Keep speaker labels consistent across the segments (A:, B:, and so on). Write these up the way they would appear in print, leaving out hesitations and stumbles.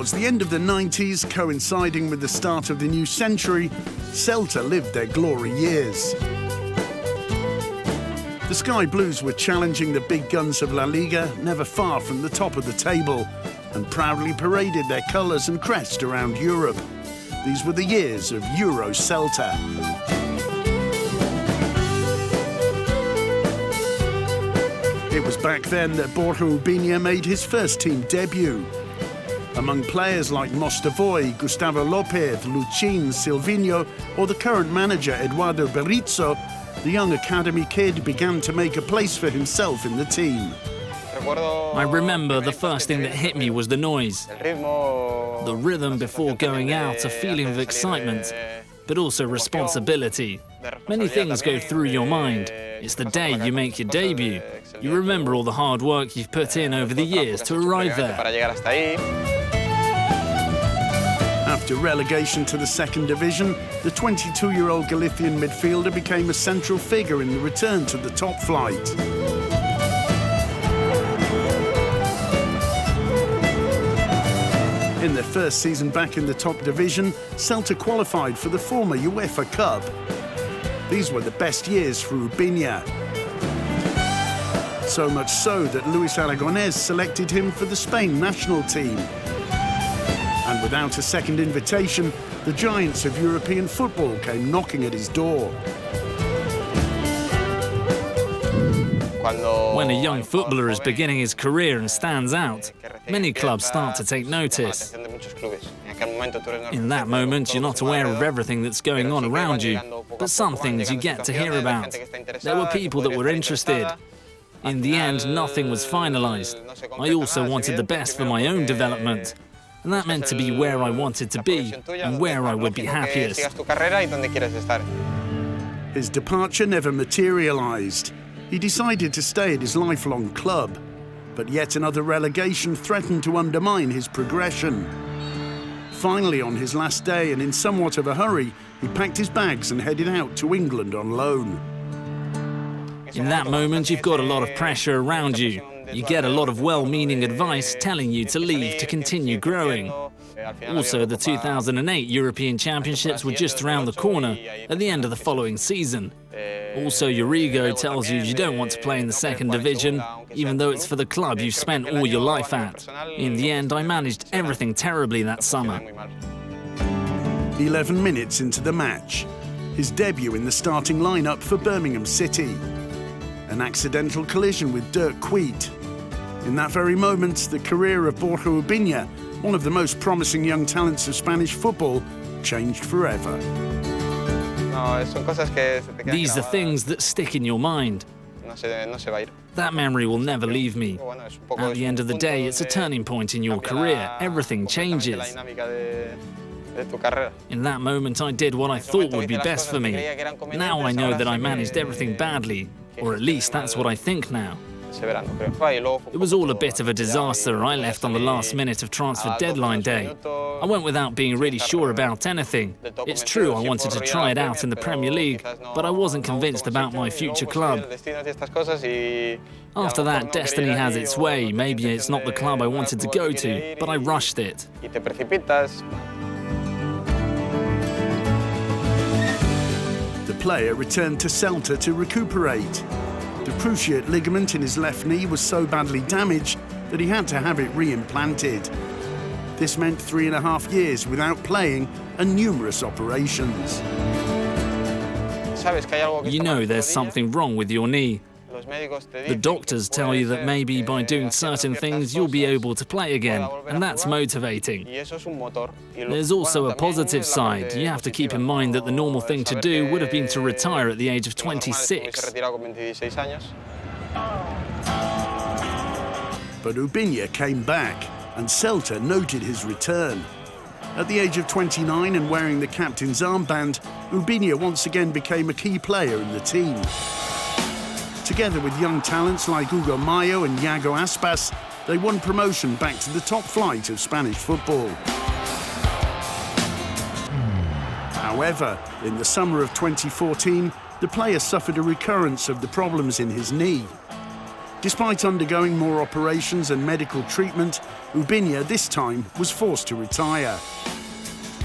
A: Towards the end of the 90s, coinciding with the start of the new century, Celta lived their glory years. The Sky Blues were challenging the big guns of La Liga, never far from the top of the table, and proudly paraded their colours and crest around Europe. These were the years of Euro Celta. It was back then that Borja Oubiña made his first team debut. Among players like Mostovoy, Gustavo Lopez, Luchin, Silvinho, or the current manager Eduardo Berizzo, the young academy kid began to make a place for himself in the team.
B: I remember the first thing that hit me was the noise. The rhythm before going out, a feeling of excitement, but also responsibility. Many things go through your mind. It's the day you make your debut. You remember all the hard work you've put in over the years to arrive there.
A: After relegation to the second division, the 22-year-old Galician midfielder became a central figure in the return to the top flight. In their first season back in the top division, Celta qualified for the former UEFA Cup. These were the best years for Oubiña. So much so that Luis Aragonés selected him for the Spain national team. And without a second invitation, the giants of European football came knocking at his door.
B: When a young footballer is beginning his career and stands out, many clubs start to take notice. In that moment, you're not aware of everything that's going on around you, but some things you get to hear about. There were people that were interested. In the end, nothing was finalized. I also wanted the best for my own development, and that meant to be where I wanted to be and where I would be happiest.
A: His departure never materialized. He decided to stay at his lifelong club, but yet another relegation threatened to undermine his progression. Finally, on his last day and in somewhat of a hurry, he packed his bags and headed out to England on loan.
B: In that moment, you've got a lot of pressure around you. You get a lot of well-meaning advice telling you to leave to continue growing. Also, the 2008 European Championships were just around the corner at the end of the following season. Also, your ego tells you don't want to play in the second division, even though it's for the club you've spent all your life at. In the end, I managed everything terribly that summer.
A: 11 minutes into the match, his debut in the starting lineup for Birmingham City. An accidental collision with Dirk Kuyt. In that very moment, the career of Borja Oubiña, one of the most promising young talents of Spanish football, changed forever.
B: These are things that stick in your mind. That memory will never leave me. At the end of the day, it's a turning point in your career. Everything changes. In that moment, I did what I thought would be best for me. Now I know that I managed everything badly, or at least that's what I think now. It was all a bit of a disaster. I left on the last minute of transfer deadline day. I went without being really sure about anything. It's true I wanted to try it out in the Premier League, but I wasn't convinced about my future club. After that, destiny has its way. Maybe it's not the club I wanted to go to, but I rushed it.
A: The player returned to Celta to recuperate. The cruciate ligament in his left knee was so badly damaged that he had to have it reimplanted. This meant 3.5 years without playing and numerous operations.
B: You know there's something wrong with your knee. The doctors tell you that maybe by doing certain things you'll be able to play again, and that's motivating. There's also a positive side. You have to keep in mind that the normal thing to do would have been to retire at the age of 26.
A: But Oubiña came back, and Celta noted his return. At the age of 29 and wearing the captain's armband, Oubiña once again became a key player in the team. Together with young talents like Hugo Mayo and Iago Aspas, they won promotion back to the top flight of Spanish football. However, in the summer of 2014, the player suffered a recurrence of the problems in his knee. Despite undergoing more operations and medical treatment, Oubiña this time was forced to retire.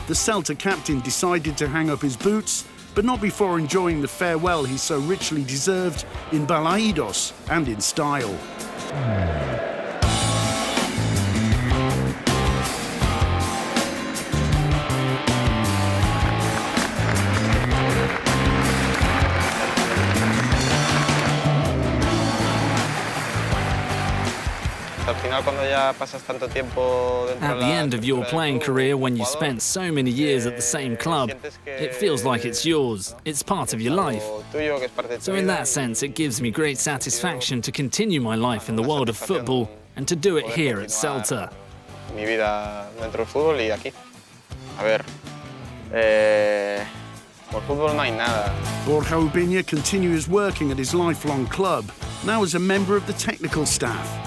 A: The Celta captain decided to hang up his boots, but not before enjoying the farewell he so richly deserved in Balaidos and in style.
B: At the end of your playing career, when you spent so many years at the same club, it feels like it's yours. It's part of your life. So in that sense, it gives me great satisfaction to continue my life in the world of football and to do it here at Celta.
A: Borja Oubiña continues working at his lifelong club, now as a member of the technical staff.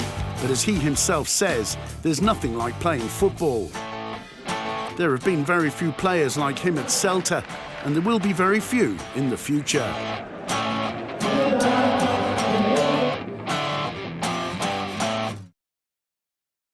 A: But as he himself says, there's nothing like playing football. There have been very few players like him at Celta, and there will be very few in the future.